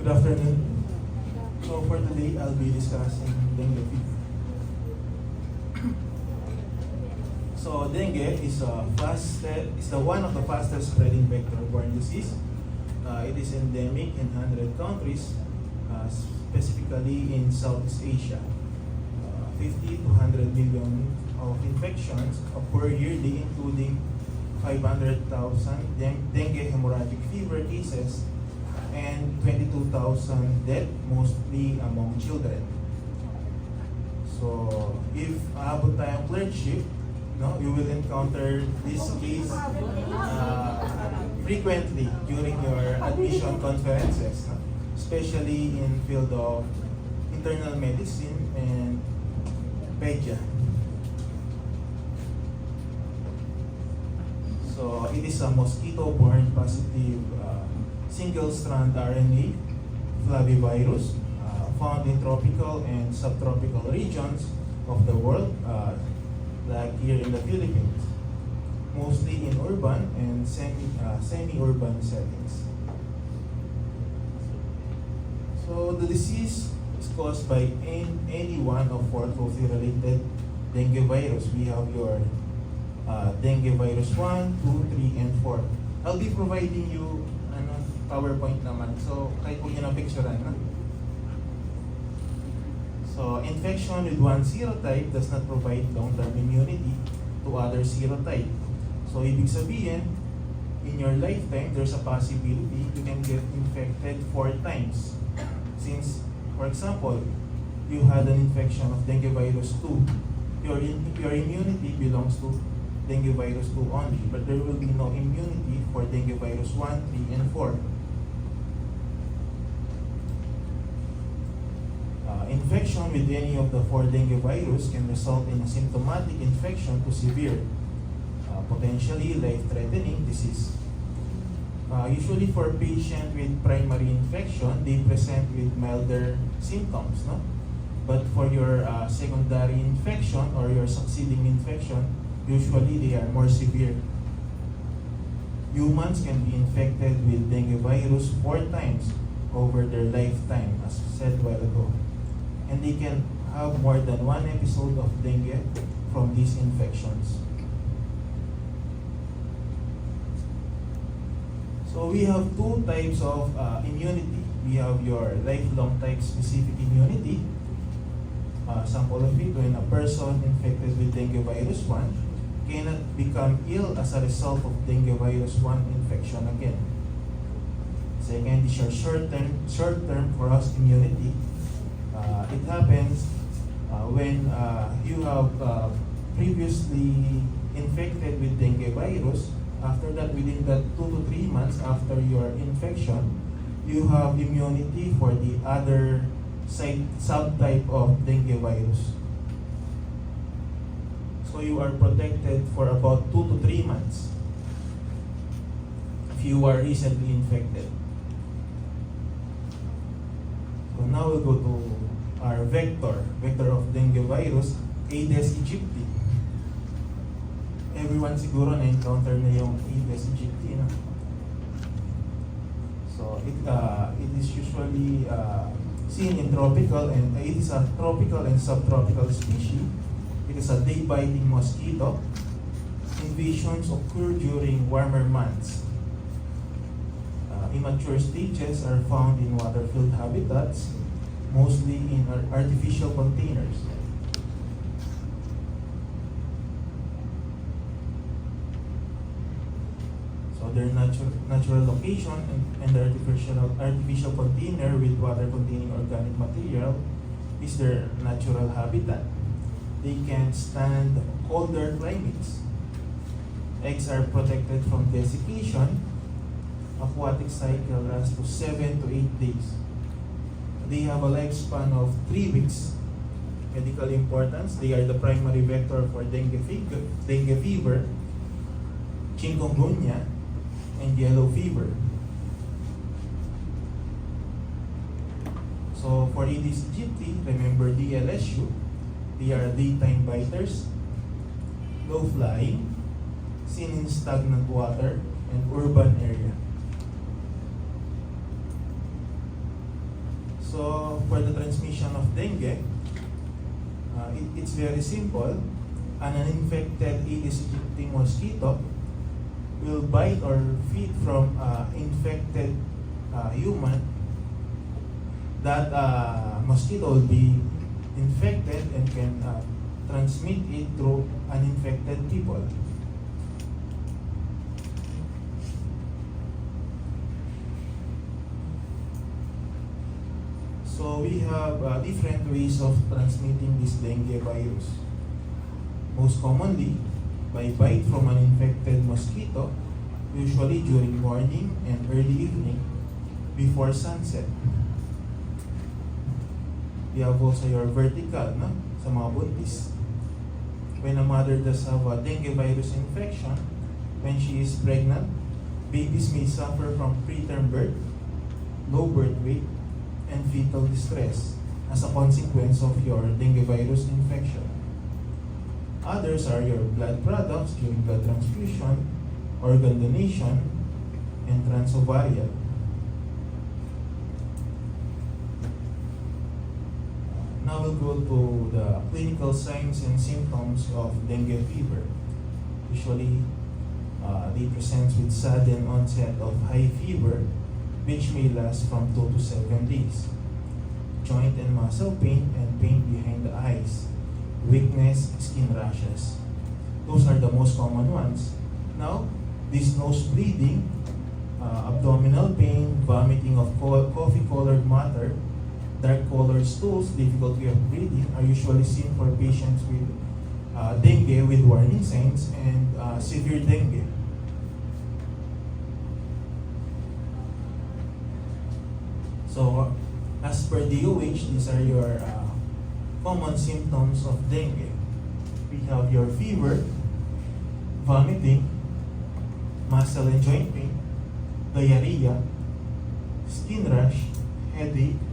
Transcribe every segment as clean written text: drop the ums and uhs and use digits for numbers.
Good afternoon. So for today, I'll be discussing dengue fever. So dengue is the one of the fastest spreading vector-borne disease. It is endemic in 100 countries, specifically in Southeast Asia. 50 to 100 million of infections per year, including 500,000 dengue hemorrhagic fever cases and 22,000 deaths, mostly among children. So, if aabot tayong clerkship, no, you will encounter this case frequently during your admission conferences, no? Especially in field of internal medicine and pedia. So, it is a mosquito-borne positive single-strand RNA flavivirus found in tropical and subtropical regions of the world, like here in the Philippines, mostly in urban and semi-urban settings. So the disease is caused by any one of four closely related dengue virus. We have your dengue virus 1, 2, 3, and 4. I'll be providing you PowerPoint naman. So, kahit po yun ang picturean, no? So, infection with one serotype does not provide long-term immunity to other serotype. So, ibig sabihin, in your lifetime, there's a possibility you can get infected 4 times. Since, for example, you had an infection of dengue virus 2, your immunity belongs to dengue virus 2 only, but there will be no immunity for dengue virus 1, 3, and 4. Infection with any of the 4 dengue virus can result in a symptomatic infection to severe, potentially life-threatening disease. Usually for patients with primary infection, they present with milder symptoms, no? But for your secondary infection or your succeeding infection, usually they are more severe. Humans can be infected with dengue virus 4 times over their lifetime, as said a while ago. And they can have more than 1 episode of dengue from these infections. So we have 2 types of immunity. We have your lifelong type specific immunity. Sample of it, when a person infected with dengue virus 1 cannot become ill as a result of dengue virus 1 infection again. Second is your short-term cross immunity. It happens when you have previously infected with dengue virus. After that, within that 2 to 3 months after your infection, you have immunity for the other subtype of dengue virus. So you are protected for about 2 to 3 months if you are recently infected. So now we'll go to our vector of dengue virus, Aedes aegypti. Everyone siguro na-encounter na yung Aedes aegypti, no? So it is usually seen in tropical, and it is a tropical and subtropical species. It is a day-biting mosquito. Invasions occur during warmer months. Immature stages are found in water-filled habitats, mostly in artificial containers. So their natural location and the artificial container with water-containing organic material is their natural habitat. They can stand colder climates. Eggs are protected from desiccation. Aquatic cycle lasts to 7 to 8 days. They have a lifespan of 3 weeks. Medical importance, they are the primary vector for dengue fever, chikungunya, and yellow fever. So for Aedes aegypti, remember DLSU, they are daytime biters, low flying, seen in stagnant water and urban area. So for the transmission of dengue, it's very simple. An uninfected Aedes aegypti mosquito will bite or feed from infected human. That mosquito will be infected and can transmit it through uninfected people. So we have different ways of transmitting this dengue virus. Most commonly, by bite from an infected mosquito, usually during morning and early evening before sunset. We have also your vertical, no? Sa mga buntis. When a mother does have a dengue virus infection, when she is pregnant, babies may suffer from preterm birth, low birth weight, and fetal distress as a consequence of your dengue virus infection. Others are your blood products during blood transfusion, organ donation, and transovarial. Now we'll go to the clinical signs and symptoms of dengue fever. Usually, they present with sudden onset of high fever, which may last from 2 to 7 days. Joint and muscle pain and pain behind the eyes. Weakness, skin rashes. Those are the most common ones. Now, this nose bleeding, abdominal pain, vomiting of coffee-colored matter, dark-colored stools, difficulty of breathing are usually seen for patients with dengue with warning signs and severe dengue. So, as per DOH, these are your common symptoms of dengue. We have your fever, vomiting, muscle and joint pain, diarrhea, skin rash, headache,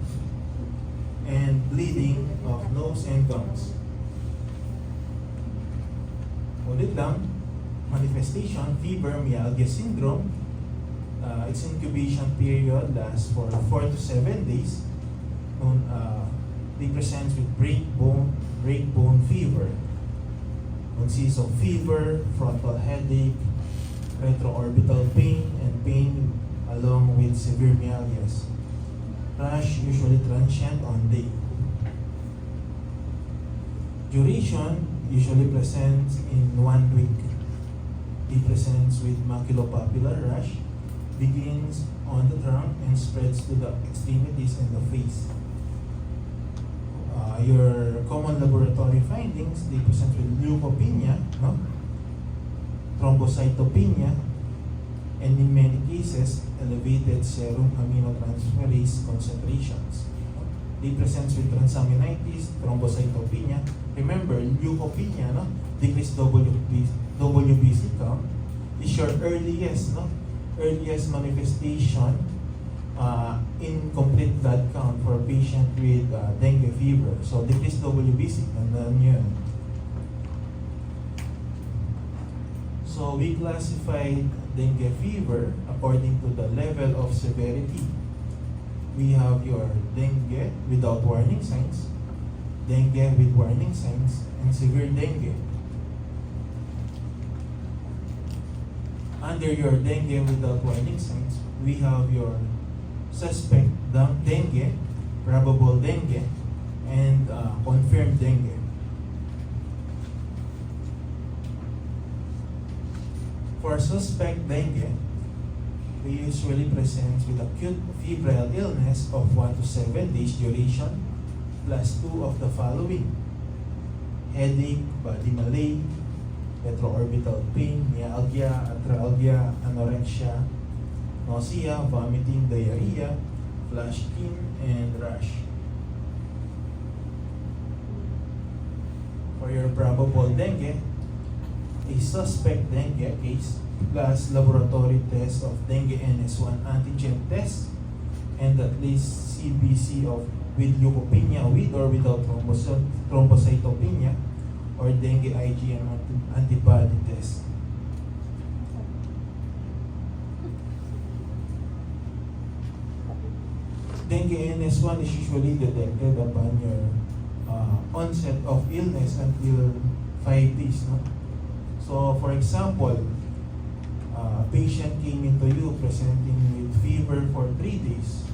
and bleeding of nose and gums. Ulit lang, manifestation, fever, myalgia syndrome. Its incubation period lasts for 4 to 7 days. They present with breakbone fever. Consists of fever, frontal headache, retroorbital pain, and pain along with severe myalgias. Rash usually transient on day. Duration usually presents in 1 week. It presents with maculopapular rash, begins on the trunk and spreads to the extremities and the face. Your common laboratory findings, they present with leukopenia, no? Thrombocytopenia, and in many cases, elevated serum aminotransferase concentrations. They present with transaminitis, thrombocytopenia. Remember, leukopenia, no? Decreased WBC count is your earliest manifestation incomplete blood count for a patient with dengue fever. So, decreased WBC, tandaan yun. So, we classified dengue fever according to the level of severity. We have your dengue without warning signs, dengue with warning signs, and severe dengue. Under your dengue without warning signs, we have your suspect dengue, probable dengue, and confirmed dengue. For suspect dengue, we usually present with acute febrile illness of 1 to 7 days duration, plus 2 of the following: headache, body malaise, retroorbital pain, myalgia, arthralgia, anorexia, nausea, vomiting, diarrhea, flash skin, and rash. For your probable dengue, a suspect dengue case plus laboratory test of dengue NS1 antigen test and at least CBC of with leukopenia with or without thrombocytopenia or dengue IgM antibody test. dengue NS1 is usually detected upon your onset of illness until 5 days. No? So, for example, a patient came into you presenting with fever for 3 days,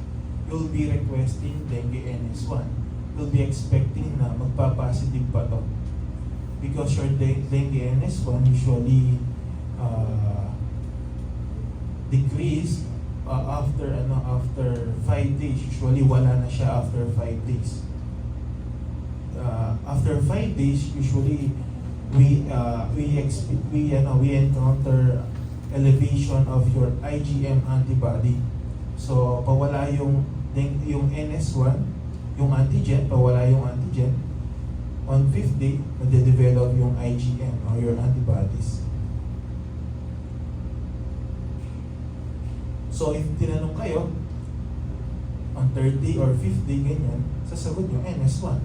you'll be requesting dengue NS1. You'll be expecting na magpa-positive pa to. Because your dengue NS1 usually decrease after 5 days. Usually wala na siya after 5 days. After 5 days, usually we encounter elevation of your IgM antibody. So pawala yung NS1, yung antigen, pawala yung antigen. On 5th day, nade-develop yung IgM or your antibodies. So if tinanong kayo, on 3rd day or 5th day ganyan, sasagot yung NS1.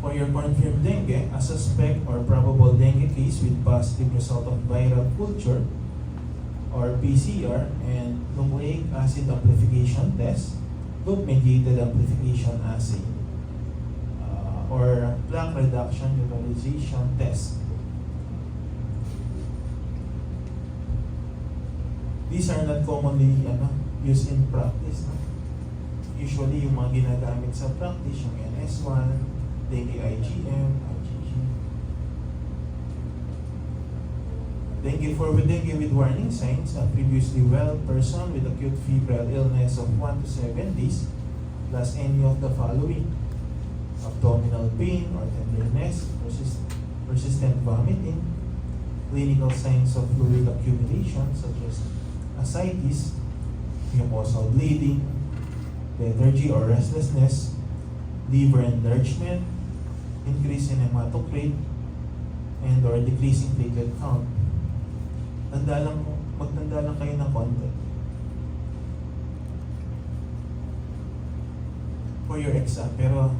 For your confirmed dengue, a suspect or probable dengue case with positive result of viral culture or PCR and nucleic acid amplification test, loop-mediated amplification assay, or plaque reduction neutralization test. These are not commonly used in practice. No? Usually, yung mga ginagamit sa practice, yung NS1, dengue IgM, IgG. Dengue with warning signs, a previously well person with acute febrile illness of 1 to 7 days, plus any of the following: abdominal pain or tenderness, persistent vomiting, clinical signs of fluid accumulation such as ascites, mucosal bleeding, lethargy or restlessness, liver enlargement, increase in hematocrit, and or decreasing platelet count. Magtanda lang kayo ng konti. For your exam, pero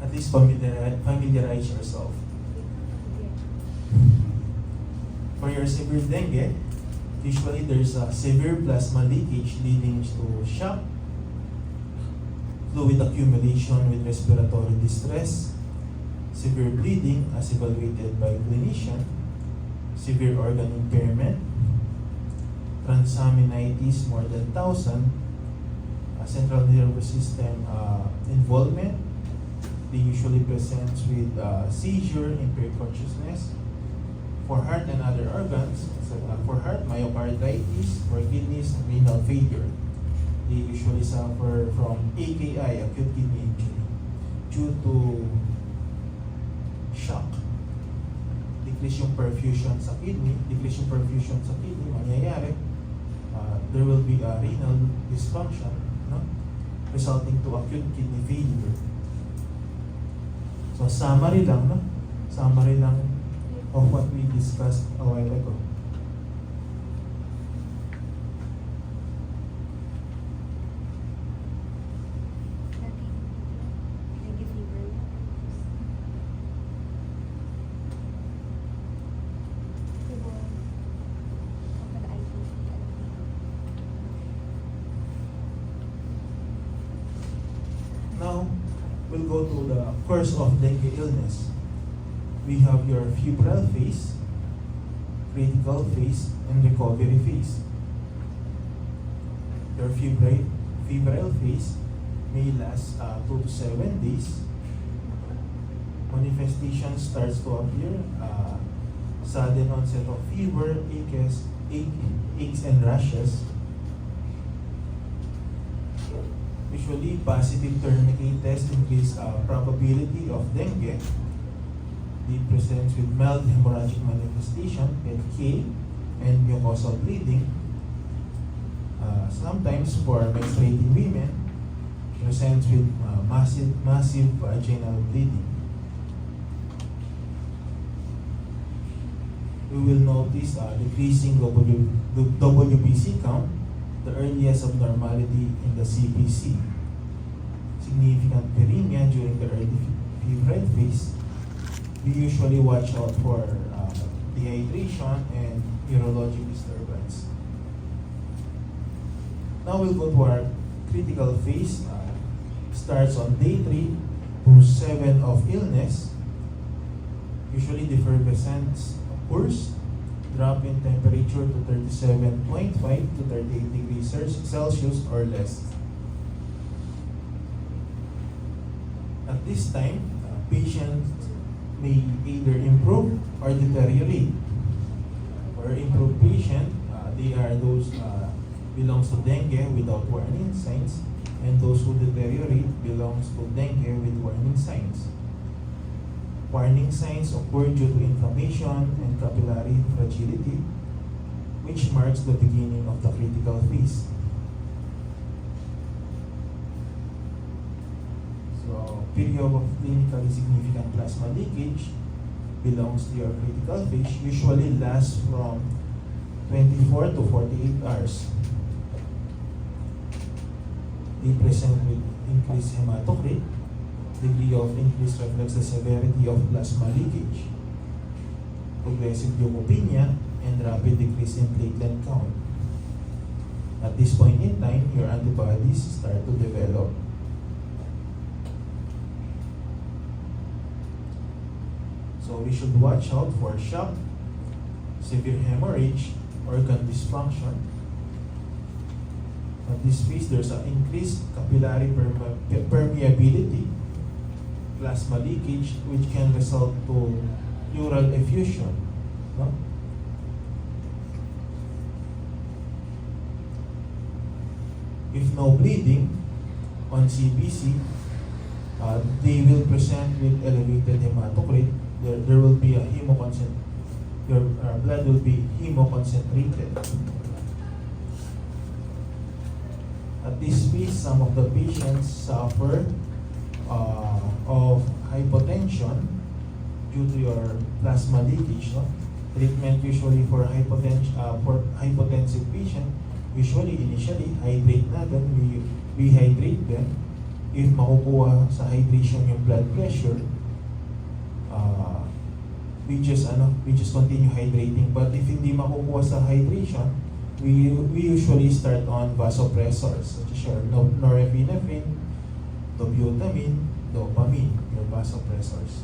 at least familiarize yourself. For your severe dengue, usually there's a severe plasma leakage leading to shock, fluid accumulation with respiratory distress, severe bleeding as evaluated by clinician, severe organ impairment, transaminitis more than 1,000, central nervous system involvement. They usually presents with seizure, impaired consciousness. For heart and other organs, for heart, myocarditis, for kidneys, renal failure. They usually suffer from AKI, acute kidney injury, due to shock. Decrease yung perfusion sa kidney, mangyayari. There will be a renal dysfunction, no? Resulting to acute kidney failure. So summary lang of what we discussed a while ago. Now, we'll go to the course of dengue illness. We have your febrile phase, critical phase, and recovery phase. Your febrile phase may last 2 to 7 days. Manifestation starts to appear, sudden onset of fever, aches and rashes. Usually, positive tourniquet test increase probability of dengue. It presents with mild hemorrhagic manifestation, PK, and mucosal bleeding. Sometimes for menstruating women, presents with massive vaginal bleeding. We will notice decreasing WBC count, the earliest abnormality in the CBC. Significant viremia during the early febrile phase. We usually watch out for dehydration and urologic disturbance. Now we'll go to our critical phase. Starts on day 3 to 7 of illness. Usually the effervescence occurs, drop in temperature to 37.5 to 38 degrees Celsius or less. At this time, patients may either improve or deteriorate. For improved patient, they are those belongs to dengue without warning signs, and those who deteriorate belongs to dengue with warning signs. Warning signs occur due to inflammation and capillary fragility, which marks the beginning of the critical phase. So, period of clinically significant plasma leakage belongs to your critical phase, usually lasts from 24 to 48 hours. They present with increased hematocrit, degree of increased reflects the severity of plasma leakage, progressive leukopenia, and rapid decrease in platelet count. At this point in time, your antibodies start to develop. So we should watch out for shock, severe hemorrhage, organ dysfunction. At this phase, there's an increased capillary permeability, plasma leakage, which can result to pleural effusion. No? If no bleeding on CBC, they will present with elevated hematocrit. There will be a your blood will be hemoconcentrated. At this phase, some of the patients suffer of hypotension due to your plasma leakage. No? Treatment usually for hypotensive patient, usually initially hydrate natin, we hydrate them. If makukuha sa hydration yung blood pressure, we just continue hydrating. But if hindi makukuha sa hydration, we usually start on vasopressors such as your norepinephrine, dobutamine, dopamine, your vasopressors.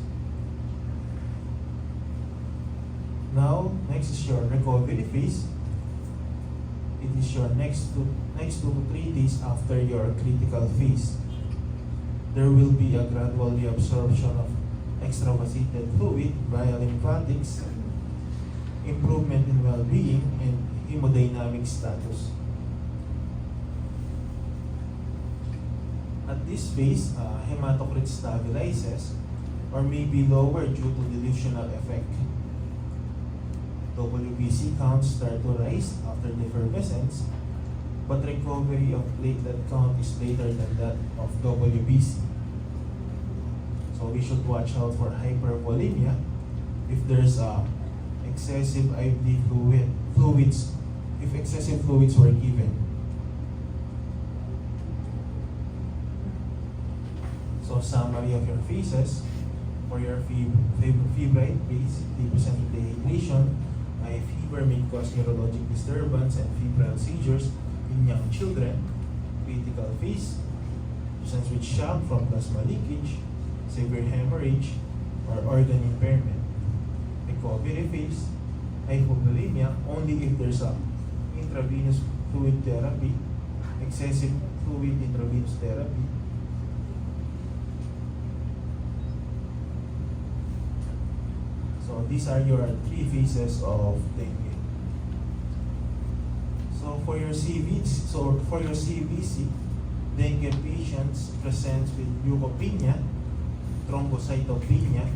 Now, next is your recovery phase. It is your next 2 to 3 days after your critical phase. There will be a gradual reabsorption of extravasated fluid via lymphatics, improvement in well-being, and hemodynamic status. At this phase, hematocrit stabilizes or may be lower due to dilutional effect. WBC counts start to rise after the effervescence, but recovery of platelet count is later than that of WBC. So we should watch out for hypervolemia if there's excessive IV fluids, if excessive fluids were given. So summary of your phases for your febrile phase, they present with dehydration, high fever may cause neurologic disturbance and febrile seizures in young children. Critical phase presents with shock from plasma leakage, severe hemorrhage, or organ impairment. Recovery phase, hypovolemia only if there's a intravenous fluid therapy, excessive fluid intravenous therapy. So these are your 3 phases of dengue. So for your CBC, dengue patients present with leukopenia, thrombocytopenia,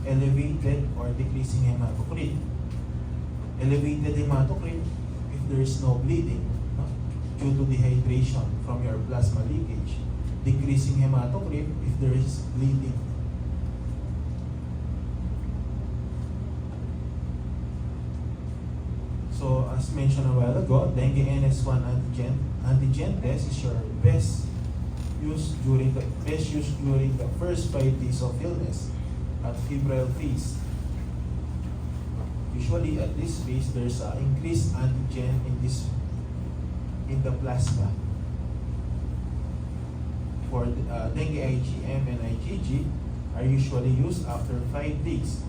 elevated or decreasing hematocrit. Elevated hematocrit if there is no bleeding, no? Due to dehydration from your plasma leakage. Decreasing hematocrit if there is bleeding. So as mentioned a while ago, dengue NS1 antigen test is your best use during the first 5 days of illness at febrile phase. Usually at this phase, there's increased antigen in this in the plasma. For dengue IgM and IgG are usually used after 5 days.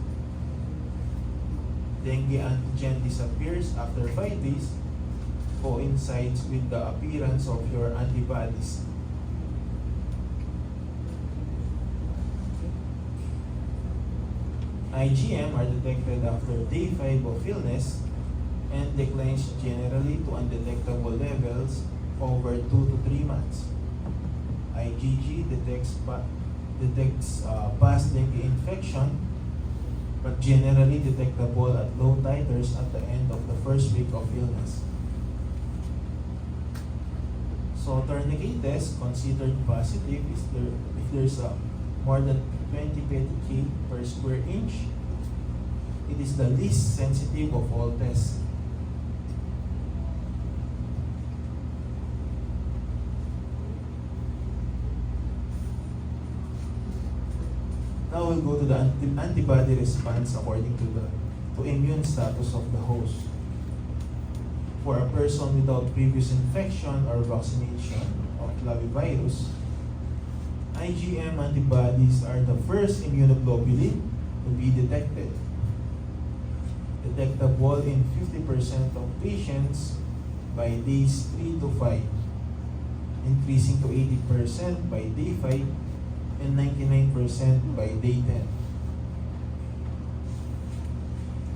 Dengue antigen disappears after 5 days, coincides with the appearance of your antibodies. IgM are detected after day 5 of illness and declines generally to undetectable levels over 2 to 3 months. IgG detects past dengue infection, but generally detectable at low titers at the end of the first week of illness. So tourniquet test considered positive if there's more than 20 Petri per square inch. It is the least sensitive of all tests. Now we'll go to the antibody response according to immune status of the host. For a person without previous infection or vaccination of flavivirus, IgM antibodies are the first immunoglobulin to be detected. Detectable in 50% of patients by days 3 to 5, increasing to 80% by day 5 and 99% by day 10.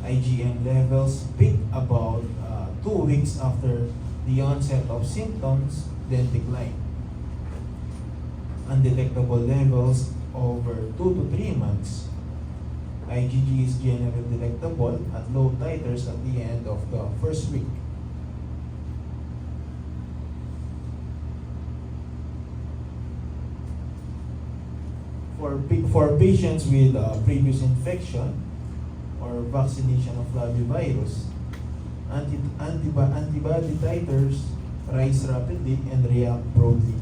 IgM levels peak about 2 weeks after the onset of symptoms, then decline. Undetectable levels over 2 to 3 months. IgG is generally detectable at low titers at the end of the first week. For patients with previous infection or vaccination of flavivirus, antibody titers rise rapidly and react broadly.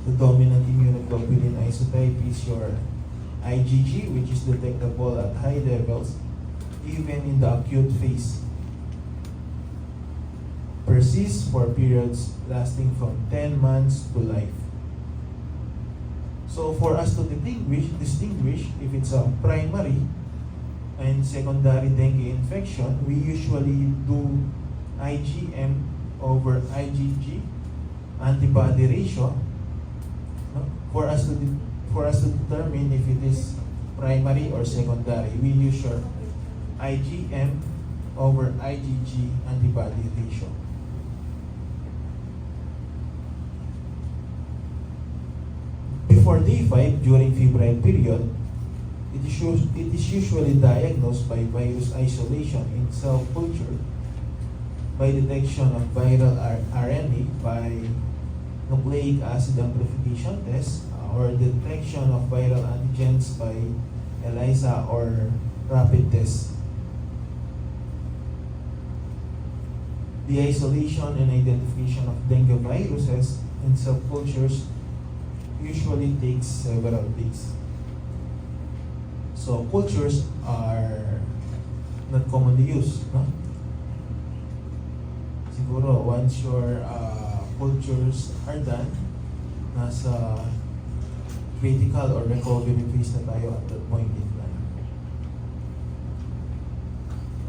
The dominant immunoglobulin isotype is your IgG, which is detectable at high levels even in the acute phase. Persists for periods lasting from 10 months to life. So for us to distinguish if it's a primary and secondary dengue infection, we usually do IgM over IgG antibody ratio, no? For us to determine if it is primary or secondary. We use your IgM over IgG antibody ratio. Before day 5, during febrile period, it is usually diagnosed by virus isolation in cell culture by detection of viral RNA by nucleic acid amplification test or detection of viral antigens by ELISA or rapid test. The isolation and identification of dengue viruses in cell cultures usually takes several days. So cultures are not commonly used, no? Siguro once your cultures are done, nasa critical or recovery phase na tayo at that point in time.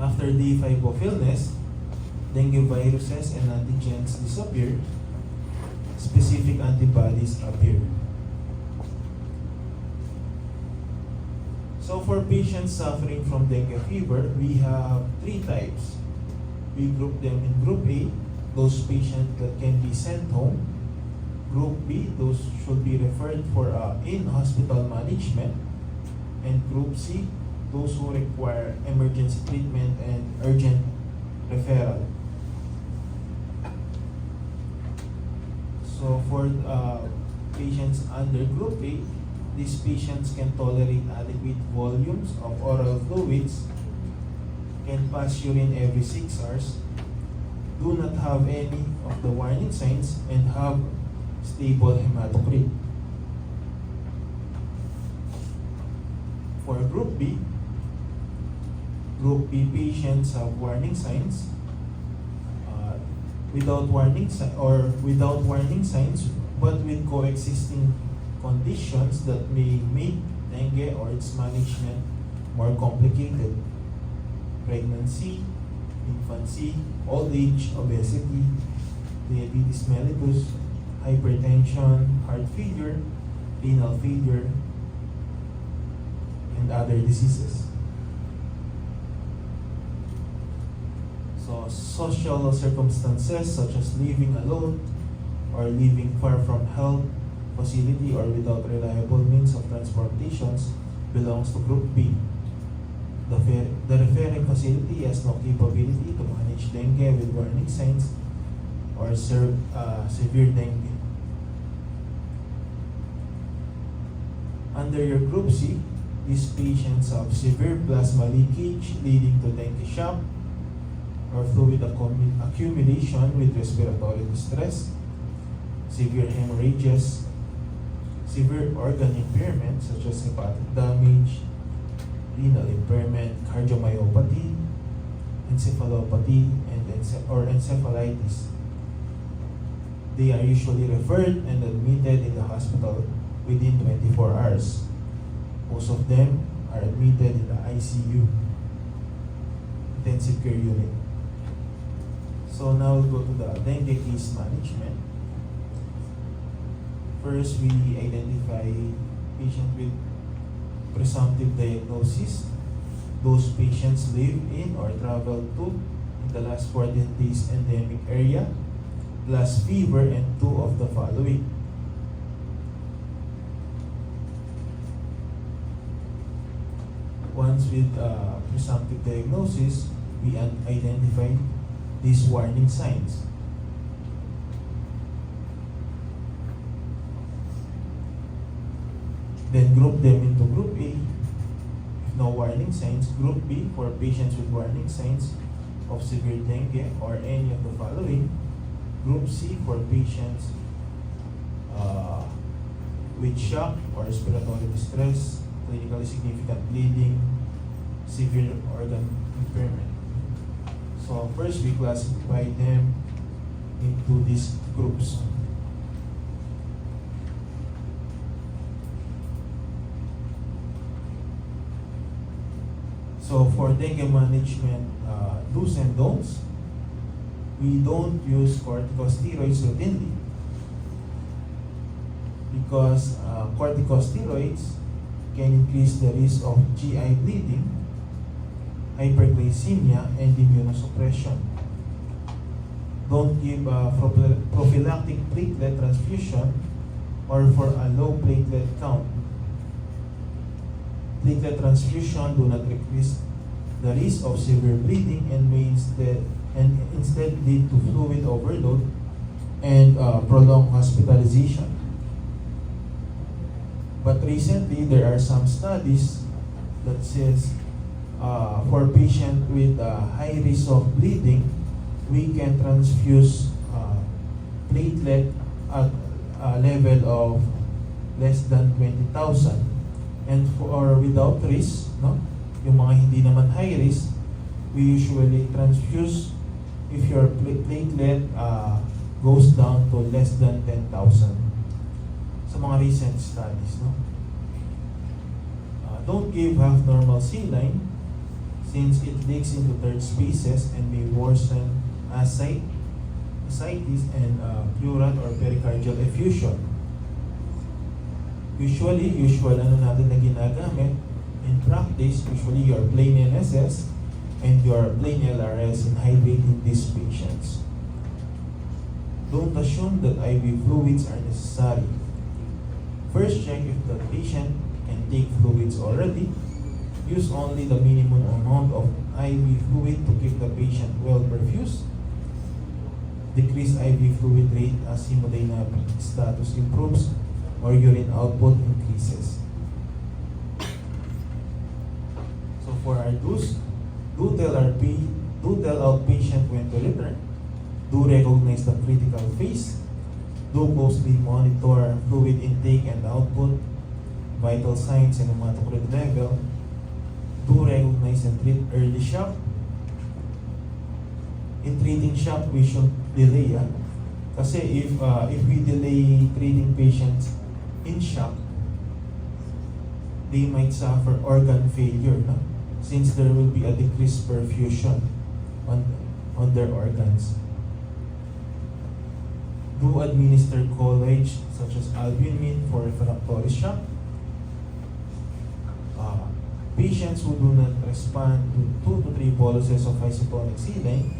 After day 5 of illness, dengue viruses and antigens disappear, specific antibodies appear. So for patients suffering from dengue fever, we have 3 types. We group them in Group A, those patients that can be sent home. Group B, those should be referred for in-hospital management. And Group C, those who require emergency treatment and urgent referral. So for patients under Group A, these patients can tolerate adequate volumes of oral fluids, can pass urine every 6 hours, do not have any of the warning signs, and have stable hematocrit. For Group B patients have warning signs, without warning signs, but with coexisting conditions that may make dengue or its management more complicated. Pregnancy, infancy, old age, obesity, diabetes mellitus, hypertension, heart failure, renal failure, and other diseases. So social circumstances such as living alone or living far from health facility or without reliable means of transportations belongs to Group B. The referring facility has no capability to manage dengue with warning signs or severe dengue. Under your Group C, these patients have severe plasma leakage leading to dengue shock or fluid accumulation with respiratory distress, severe hemorrhages, severe organ impairment such as hepatic damage, renal impairment, cardiomyopathy, encephalopathy, or encephalitis. They are usually referred and admitted in the hospital within 24 hours. Most of them are admitted in the ICU, intensive care unit. So now we'll go to the dengue case management. First, we identify patients with presumptive diagnosis. Those patients live in or travel to in the last 14 days endemic area, plus fever and 2 of the following. Once with presumptive diagnosis, we identify these warning signs. Then group them into Group A, if no warning signs. Group B for patients with warning signs of severe dengue or any of the following. Group C for patients with shock or respiratory distress, clinically significant bleeding, severe organ impairment. So first we classify them into these groups. So for dengue management, do's and don'ts, we don't use corticosteroids routinely because corticosteroids can increase the risk of GI bleeding, hyperglycemia, and immunosuppression. Don't give prophylactic platelet transfusion or for a low platelet count. Platelet transfusion do not decrease the risk of severe bleeding and may instead lead to fluid overload and prolonged hospitalization. But recently, there are some studies that says for patients with high risk of bleeding, we can transfuse platelet at a level of less than 20,000. And for without risk, no, yung mga hindi naman high risk, we usually transfuse if your platelet goes down to less than 10,000. Sa mga recent studies, no? Don't give half normal saline since it leaks into third spaces and may worsen ascites and pleural or pericardial effusion. Usual ano natin na ginagamit in practice, usually your plain NSS and your plain LRS in hydrating these patients. Don't assume that IV fluids are necessary. First, check if the patient can take fluids already. Use only the minimum amount of IV fluid to keep the patient well perfused. Decrease IV fluid rate as hemodynamic status improves or urine output increases. So for our do's, do tell outpatient when to return. Do recognize the critical phase. Do closely monitor fluid intake and output, vital signs and hematocrit level. Do recognize and treat early shock. In treating shock, we should delay. Kasi if we delay treating patients in shock, they might suffer organ failure, no? Since there will be a decreased perfusion on their organs. Do administer colloids such as albumin for refractory shock. Patients who do not respond to 2 to 3 boluses of isotonic saline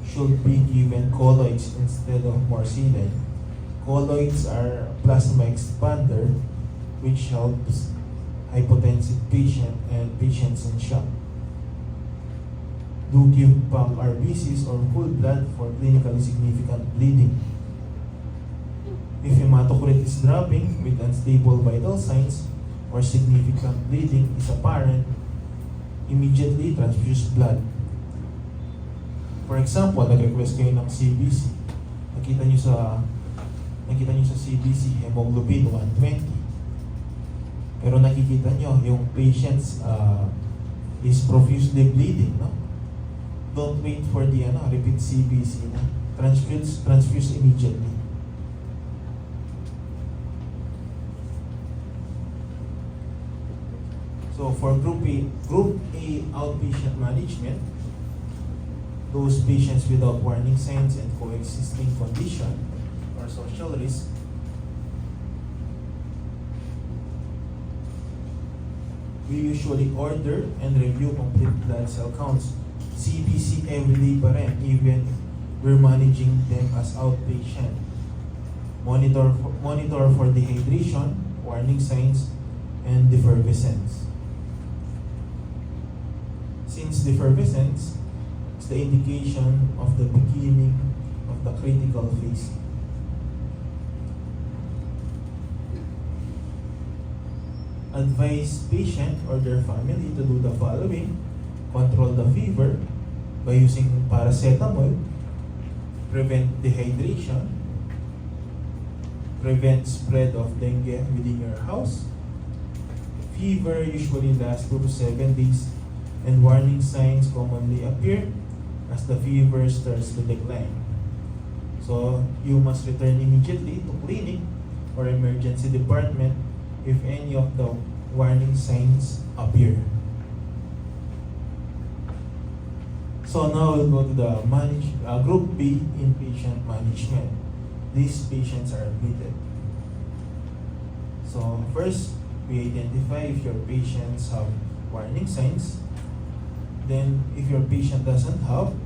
should be given colloids instead of morcillin. Colloids are plasma expander which helps hypotensive patient and patients in shock. Do give pump RBCs or whole blood for clinically significant bleeding. If hematocrit is dropping with unstable vital signs or significant bleeding is apparent, immediately transfuse blood. For example, nag-request kayo ng CBC. Nakita nyo sa CBC hemoglobin 120. Pero nakikita nyo yung patients is profusely bleeding, no? Don't wait for the repeat CBC, no? Transfuse immediately. So for Group A outpatient management, those patients without warning signs and coexisting condition or social risk, we usually order and review complete blood cell counts. CBC every day pa rin, even we're managing them as outpatient. Monitor for dehydration, warning signs, and defervescence. Since defervescence is the indication of the beginning of the critical phase. Advise patient or their family to do the following: control the fever by using paracetamol, prevent dehydration, prevent spread of dengue within your house. Fever usually lasts 2 to 7 days, and warning signs commonly appear as the fever starts to decline. So you must return immediately to clinic or emergency department if any of the warning signs appear. So now we'll go to the Group B inpatient management. These patients are admitted. So first, we identify if your patients have warning signs. Then, if your patient doesn't have,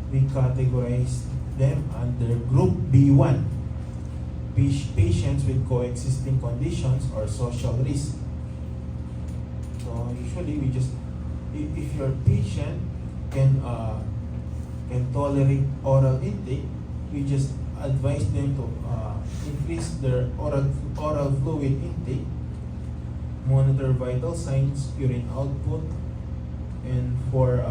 we categorize them under Group B1, patients with coexisting conditions or social risk. So usually we just, if your patient can tolerate oral intake, we just advise them to increase their oral fluid intake, monitor vital signs, urine output, and for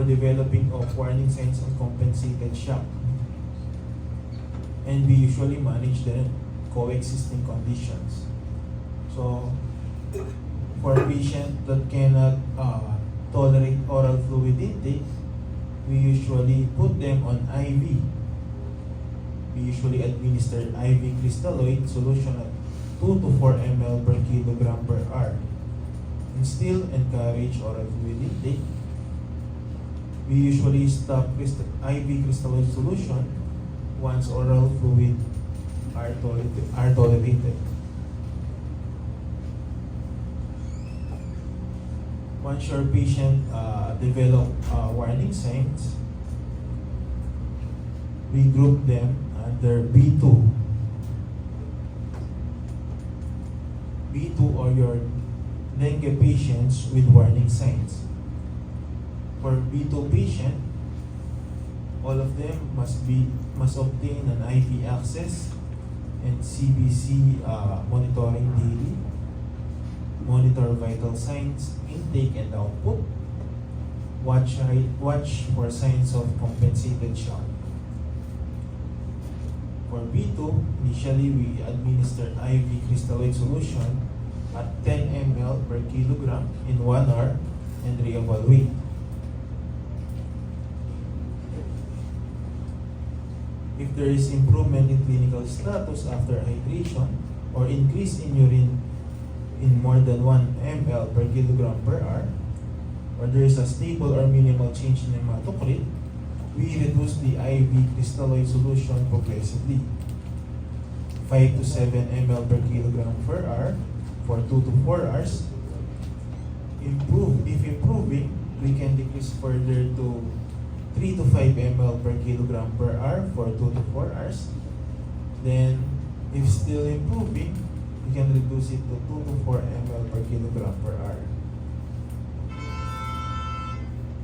developing of warning signs of compensated shock. And we usually manage the coexisting conditions. So for patients that cannot tolerate oral fluid intake, we usually put them on IV. We usually administer IV crystalloid solution at 2 to 4 ml per kilogram per hour. And still encourage oral fluid intake. We usually stop IV crystalloid solution once oral fluid are tolerated. Once your patient develop warning signs, we group them under B2. B2 are your dengue patients with warning signs. For B2 patient, all of them must obtain an IV access and CBC monitoring daily, monitor vital signs, intake and output, watch for signs of compensated shock. For B2, initially we administer IV crystalloid solution at 10 ml per kilogram in 1 hour and reevaluate. If there is improvement in clinical status after hydration or increase in urine in more than 1 ml per kilogram per hour, or there is a stable or minimal change in hematocrit, we reduce the IV crystalloid solution progressively. 5 to 7 ml per kilogram per hour for 2 to 4 hours. If improving, we can decrease further to 3 to 5 ml per kilogram per hour for 2 to 4 hours. Then, if still improving, we can reduce it to 2 to 4 ml per kilogram per hour.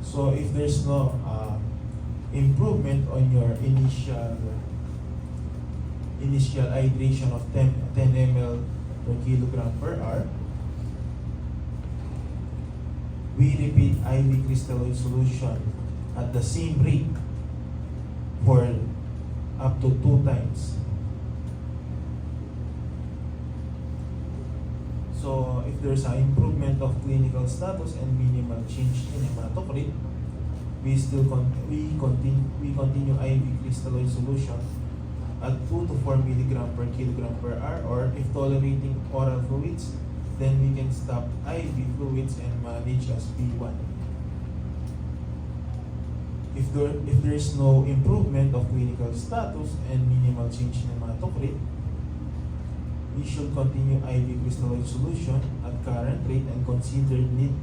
So, if there's no improvement on your initial hydration of 10 ml per kilogram per hour, we repeat IV crystalloid solution at the same rate for up to 2 times. So if there's an improvement of clinical status and minimal change in hematocrit, we continue IV crystalloid solution at 2 to 4 milligram per kilogram per hour, or if tolerating oral fluids, then we can stop IV fluids and manage as P1. If there is no improvement of clinical status and minimal change in hematocrit, we should continue IV crystalloid solution at current rate and consider need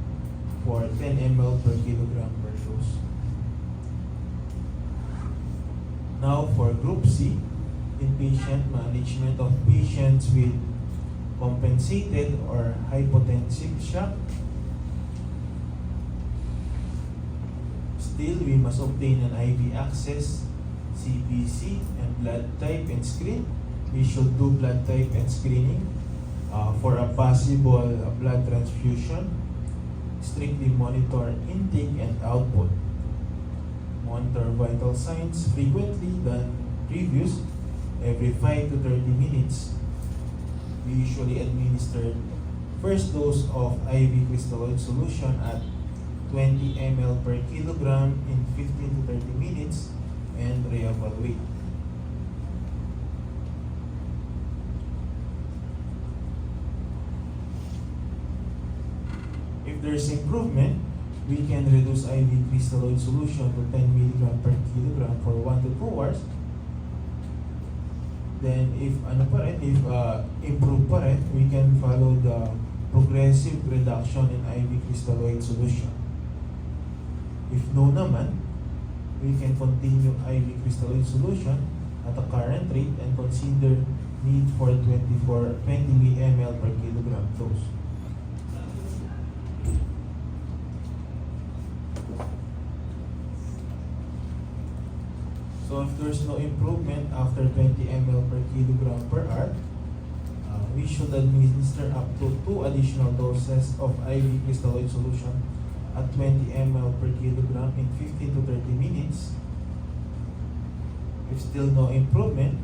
for 10 ml per kilogram per dose. Now for Group C, inpatient management of patients with compensated or hypotensive shock. Still, we must obtain an IV access, CBC, and blood type and screen. We should do blood type and screening for a possible blood transfusion. Strictly monitor intake and output. Monitor vital signs frequently than previous, every 5 to 30 minutes. We usually administer first dose of IV crystalloid solution at 20 ml per kilogram in 15 to 30 minutes and reevaluate. If there is improvement, we can reduce IV crystalloid solution to 10 mg per kilogram for 1 to 2 hours. Then if improve pa rin, we can follow the progressive reduction in IV crystalloid solution. If no naman, we can continue IV crystalloid solution at a current rate and consider need for 20 ml per kilogram dose. So if there's no improvement after 20 ml per kilogram per hour, we should administer up to 2 additional doses of IV crystalloid solution at 20 ml per kilogram in 15 to 30 minutes. If still no improvement,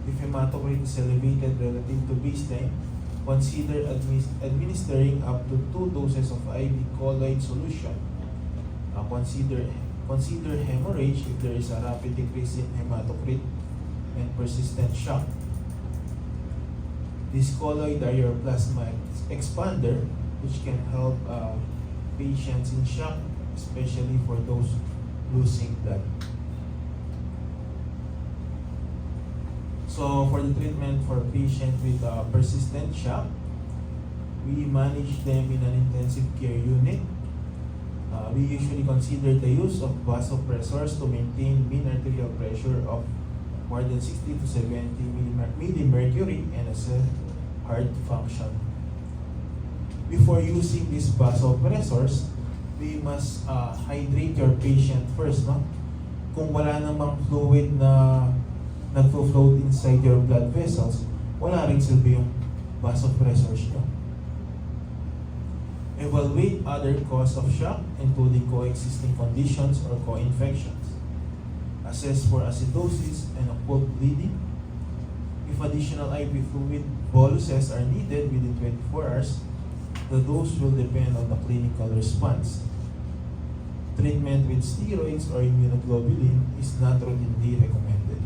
if hematocrit is elevated relative to baseline, consider administering up to 2 doses of IV colloid solution. Consider hemorrhage if there is a rapid decrease in hematocrit and persistent shock. These colloid are your plasma expander, which can help patients in shock, especially for those losing blood. So for the treatment for patients with persistent shock, we manage them in an intensive care unit. We usually consider the use of vasopressors to maintain mean arterial pressure of more than 60 to 70 millimercury and assess heart function. Before using these vasopressors, we must hydrate your patient first, no? Kung wala namang fluid na nagfo-float inside your blood vessels, wala rin silbi yung vasopressors nyo. Evaluate other cause of shock, including coexisting conditions or co-infections. Assess for acidosis and occult bleeding. If additional IV fluid boluses are needed within 24 hours, the dose will depend on the clinical response. Treatment with steroids or immunoglobulin is not routinely recommended.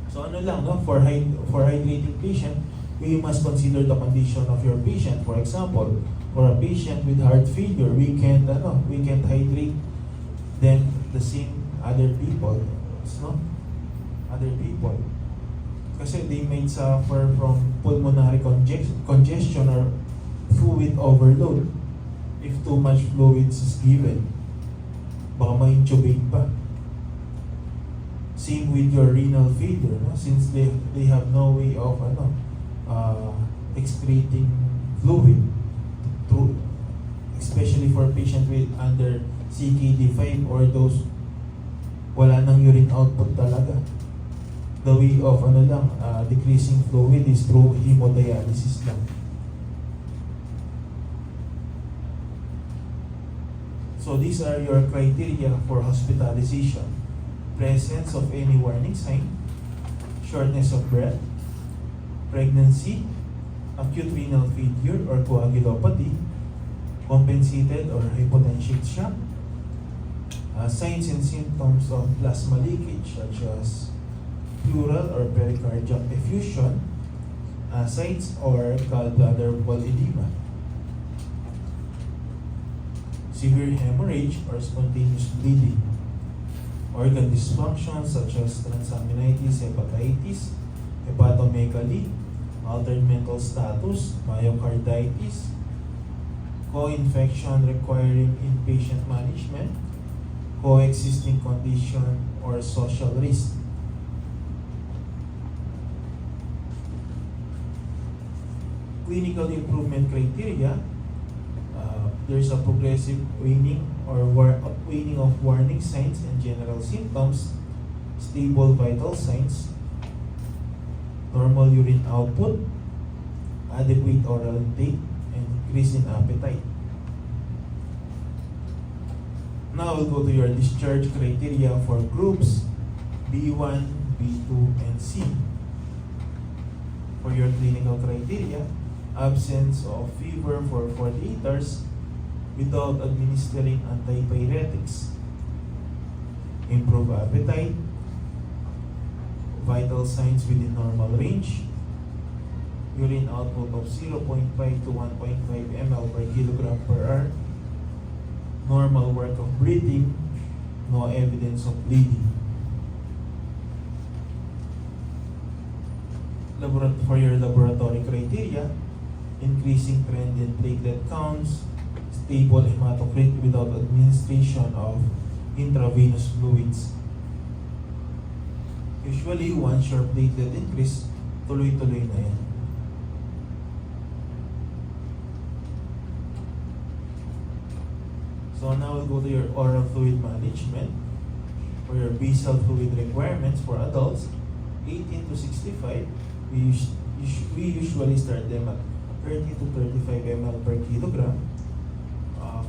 So ano lang, no? For hydrating patient, we must consider the condition of your patient. For example, for a patient with heart failure, we can't hydrate them the same other people, no? Other people. Kasi they may suffer from pulmonary congestion or fluid overload. If too much fluids is given, baka ma-intubate pa. Same with your renal failure, no? Since they have no way of excreting fluid, especially for patient with under CKD5 or those wala nang urine output talaga. The way of decreasing fluid is through hemodialysis lang. So these are your criteria for hospitalization: presence of any warning sign, shortness of breath, pregnancy, acute renal failure or coagulopathy, compensated or hypotensive shock, signs and symptoms of plasma leakage such as pleural or pericardial effusion, ascites or gallbladder wall edema, severe hemorrhage or spontaneous bleeding, organ dysfunction such as transaminitis, hepatitis, hepatomegaly, altered mental status, myocarditis, co-infection requiring inpatient management, coexisting condition or social risk. Clinical improvement criteria: there's a progressive waning or waning of warning signs and general symptoms, stable vital signs, normal urine output, adequate oral intake, and increase in appetite. Now we'll go to your discharge criteria for groups B1, B2, and C. For your clinical criteria: absence of fever for 48 hours without administering antipyretics, improve appetite, vital signs within normal range, urine output of 0.5 to 1.5 ml per kilogram per hour, normal work of breathing, no evidence of bleeding. For your laboratory criteria: increasing trend in platelet counts, stable hematocrit without administration of intravenous fluids. Usually, once your platelet increase, tuloy-tuloy na yan. So now we'll go to your oral fluid management. For your basal fluid requirements for adults 18 to 65, we usually start them at 30 to 35 ml per kilogram.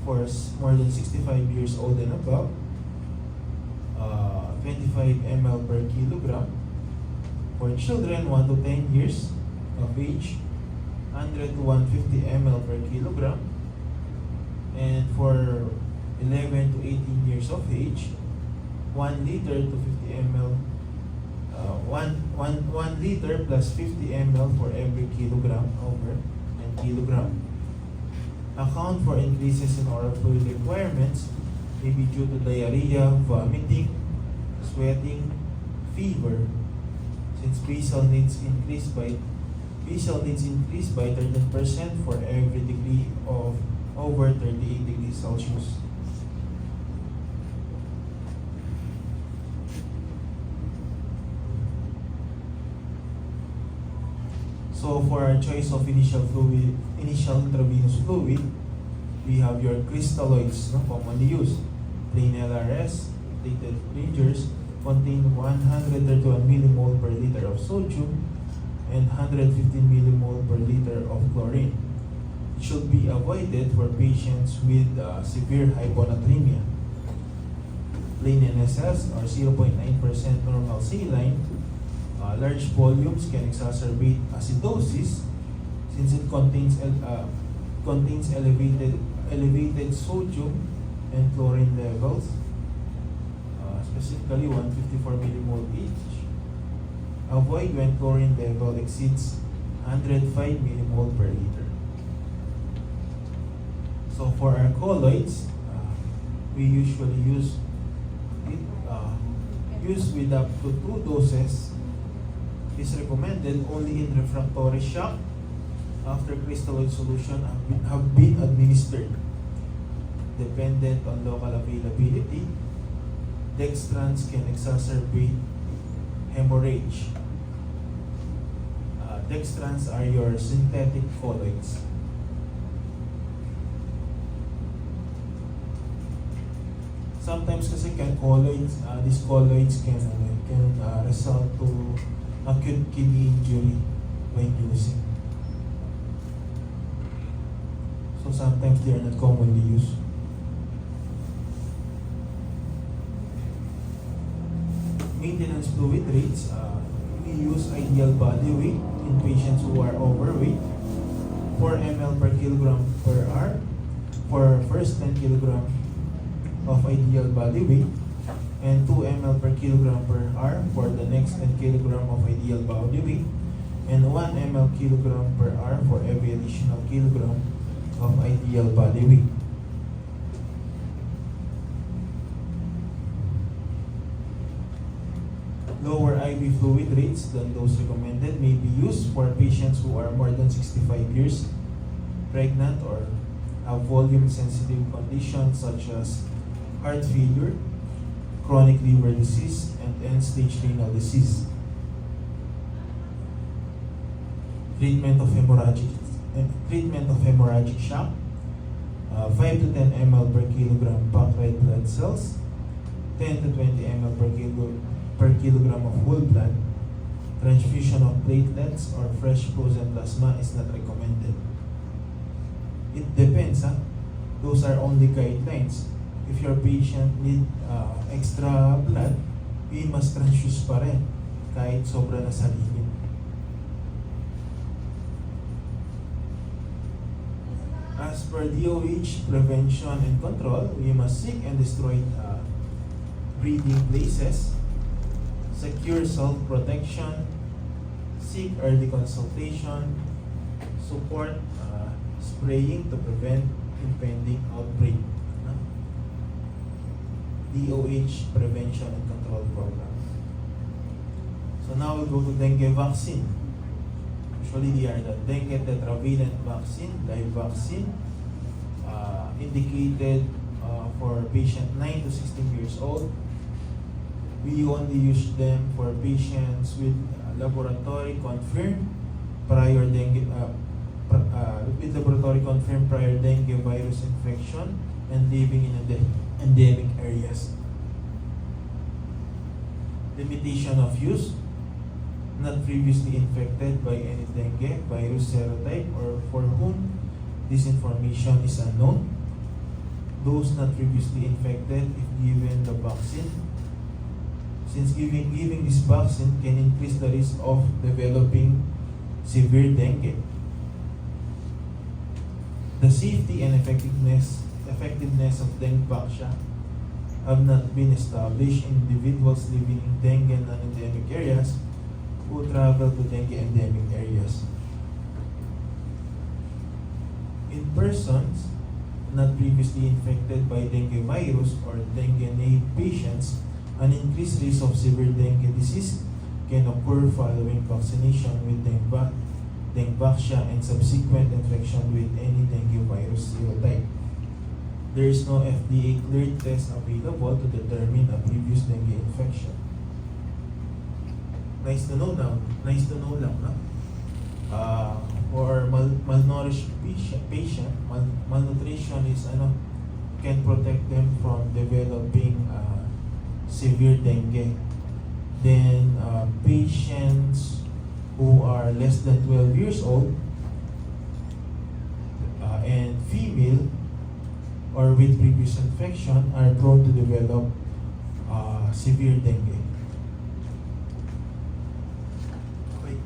For more than 65 years old and above, 25 ml per kilogram. For children 1 to 10 years of age, 100 to 150 ml per kilogram. And for 11 to 18 years of age, 1 liter to 50 ml, 1 liter plus 50 ml for every kilogram over and kilogram. Account for increases in oral fluid requirements may be due to diarrhea, vomiting, sweating, fever. Since basal needs increase by 13% for every degree of over 38 degrees Celsius. So for our choice of initial intravenous fluid, we have your crystalloids, commonly used. Plain LRS, plated Rangers, contain 131 millimole per liter of sodium and 115 millimole per liter of chlorine. It should be avoided for patients with severe hyponatremia. Plain NSS or 0.9% normal saline. Large volumes can exacerbate acidosis since it contains contains elevated sodium and chlorine levels, specifically 154 millimole each. Avoid when chlorine level exceeds 105 millimole per liter. So for our colloids, we usually use it with up to 2 doses. Is recommended only in refractory shock after crystalloid solution have been administered. Dependent on local availability, dextrans can exacerbate hemorrhage. Dextrans are your synthetic colloids. Sometimes kasi these colloids can result to acute kidney injury when using. So sometimes they are not commonly used. Maintenance fluid rates, we use ideal body weight in patients who are overweight, 4 ml per kilogram per hour for first 10 kilogram of ideal body weight, and 2 ml per kilogram per hour for the next 10 kilogram of ideal body weight, and 1 ml kilogram per hour for every additional kilogram of ideal body weight. Lower IV fluid rates than those recommended may be used for patients who are more than 65 years, pregnant, or have volume-sensitive conditions such as heart failure, chronic liver disease, and end-stage renal disease. Treatment of hemorrhagic shock, 5 to 10 ml per kilogram packed red blood cells, 10 to 20 ml per kilogram of whole blood. Transfusion of platelets or fresh frozen plasma is not recommended. It depends, those are only guidelines. If your patient need extra blood, we must transfuse pa rin kahit sobra na sa limit. As per DOH prevention and control, we must seek and destroy breeding places, secure self-protection, seek early consultation, support spraying to prevent impending outbreak. DOH prevention and control program. So now we'll go to dengue vaccine. Usually they are the dengue tetravalent vaccine, live vaccine, indicated for patient 9 to 16 years old. We only use them for patients with laboratory confirmed prior dengue virus infection and living in endemic areas. Limitation of use: not previously infected by any dengue virus serotype or for whom this information is unknown. Those not previously infected if given the vaccine, since giving this vaccine can increase the risk of developing severe dengue. The safety and effectiveness of dengue vaccine have not been established in individuals living in dengue and non-endemic areas who travel to dengue endemic areas. In persons not previously infected by dengue virus or dengue-naive patients, an increased risk of severe dengue disease can occur following vaccination with dengue vaccine and subsequent infection with any dengue virus serotype. There is no FDA cleared test available to determine a previous dengue infection. Nice to know lang, no? For malnourished patient, malnutrition is can protect them from developing severe dengue. Then patients who are less than 12 years old and female or with previous infection are prone to develop severe dengue. Okay.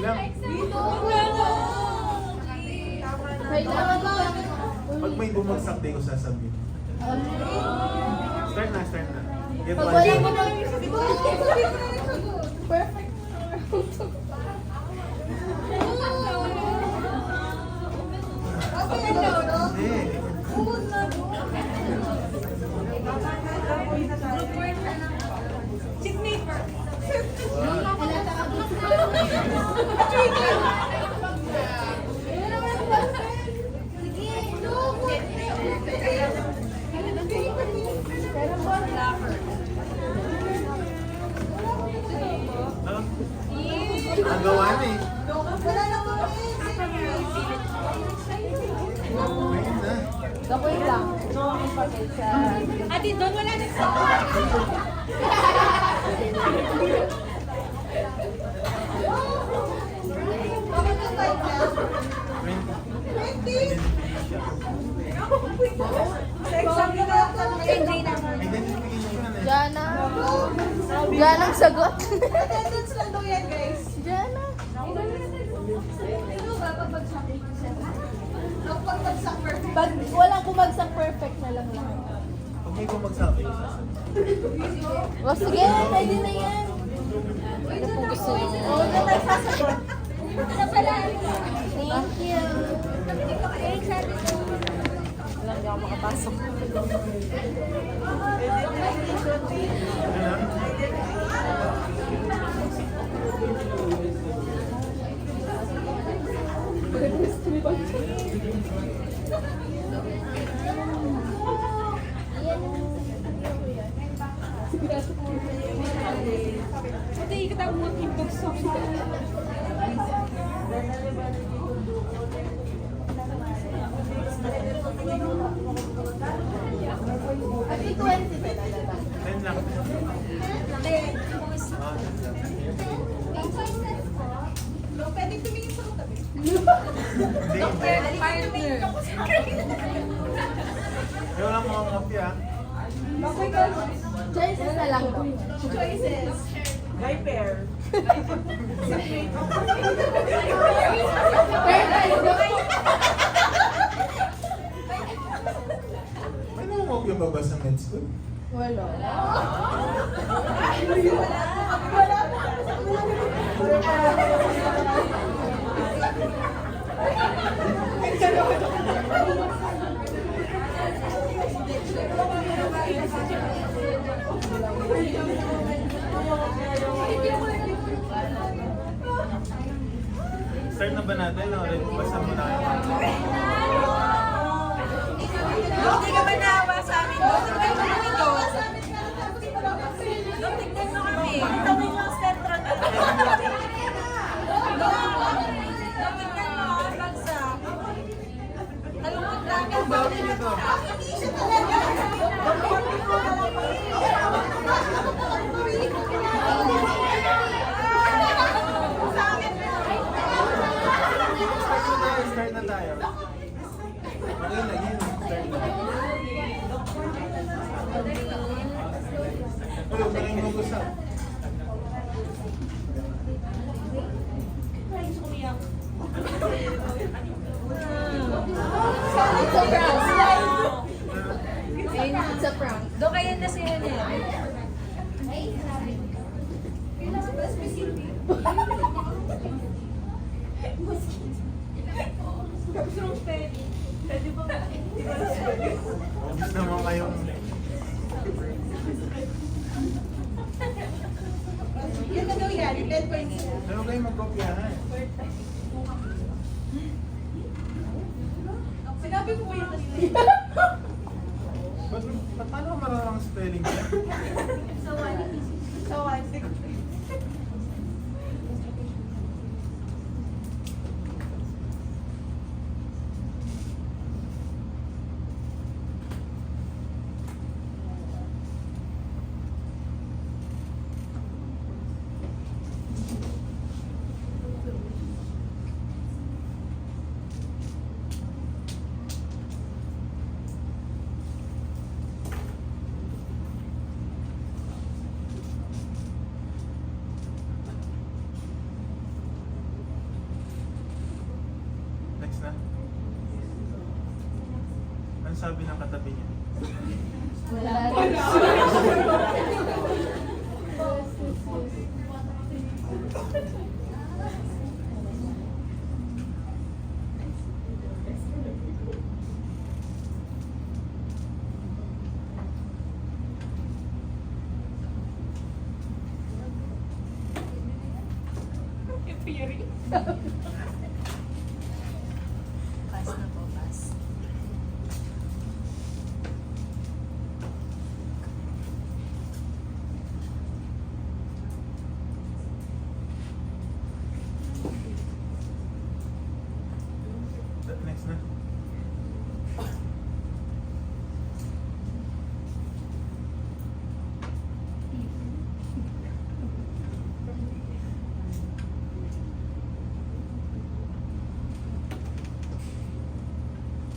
lang. Kailangan ba? Pag may bumagsak, di ko sasabihin. Start na. Get Pag one. wala mo na. Perfect. Hindi. Ang gawa na eh. Ayun na. Kapoy lang. Ate, doon wala na sa... Identification na eh. Jana. Jana ang sagot. Attendance lang daw yan, guys. Jana. Pag walang bumagsak, perfect na lang lahat. Pag may bumagsak, di ko sasabihin. O sige, pwede na yan. Ano po gusto niyo? Oo, na nagsasagot. Thank you. Walang di ako makapasok. Ate, ikita mo ang imbog sa Ati 20 pa talaga. 10 lang. Pwede tumingin sa katabi. Hindi. Ayaw lang mga mafia. Choices na lang daw. Choices. Viper. May namamopia ba ba sa med school? Wala. Start na ba natin? Basta mo na kayo. Hindi ka ba naawa sa amin? Tignan mo kami doon. Tignan mo kami. Tignan mo ang central. Tignan mo ang bagsak. Talungkot lang. Bakit ito? Start na tayo. Okay na, yun. Start na. Ulo, maraming mag-usap. It's a prank. It's a prank. Doon kayo na sila niya. Pwede ba? Obvious naman kayong... Yan na daw yan. 10 points. Ano kayo magkopyahan? Sinabi ko po yung kanina. Paano ka marunong ang spelling niya? So, 1, 6. na. Ano sabi ng katabi niya? Pass na po, pass. Next na.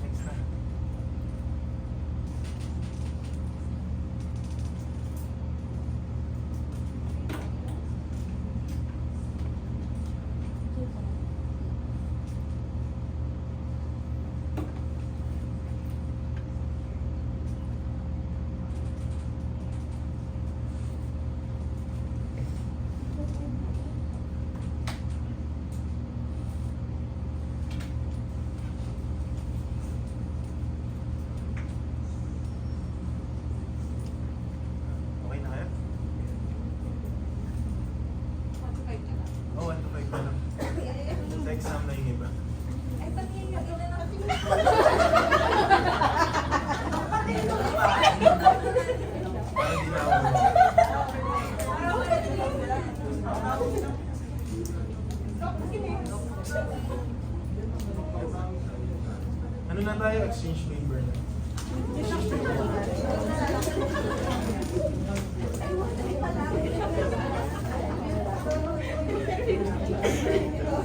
Next na. Okay na kayo? Oh, 1 to 5 na lang. Sa exam na yung iba. Ay, pati yung ina na kasi. Para di na ako. Ano na tayo? Exchange paper na. Gitna.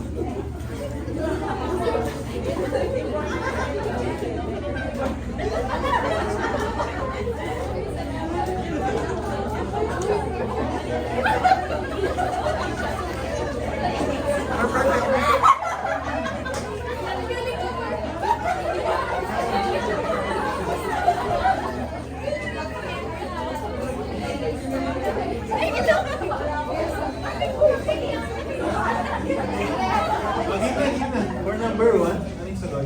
For number 1, ano yung sagot?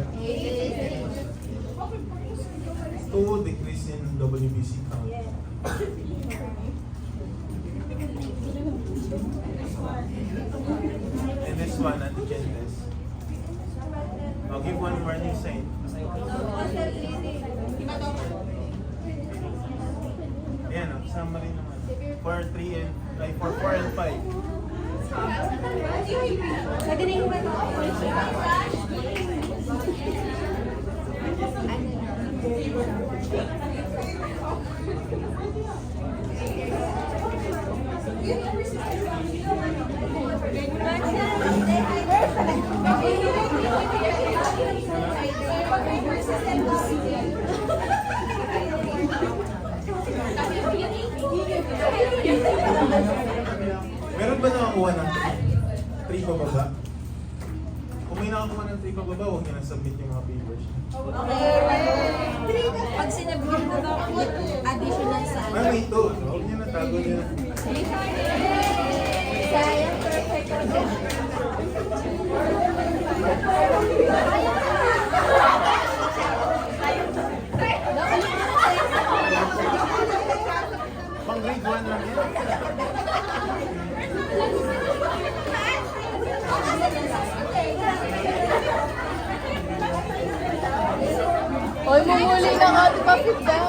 2 decrease in WBC count. And this one, antigen test. I'll give one warning sign. Ayan, kasama rin naman. For 3 and, for 4 and 5. Nagaling ba ito? Meron ba nakakuha ng 3 pababa? Kung may nakakuha ng 3 pababa, huwag niyo na submit yung mga papers. Pag sinabihan na daw ako, additional sa ano. May 2. Huwag niyo na tago niyo na. Sayang, perfect ako. Pang grade 1 lang yan. Hoy, mamuli na nga, di ba,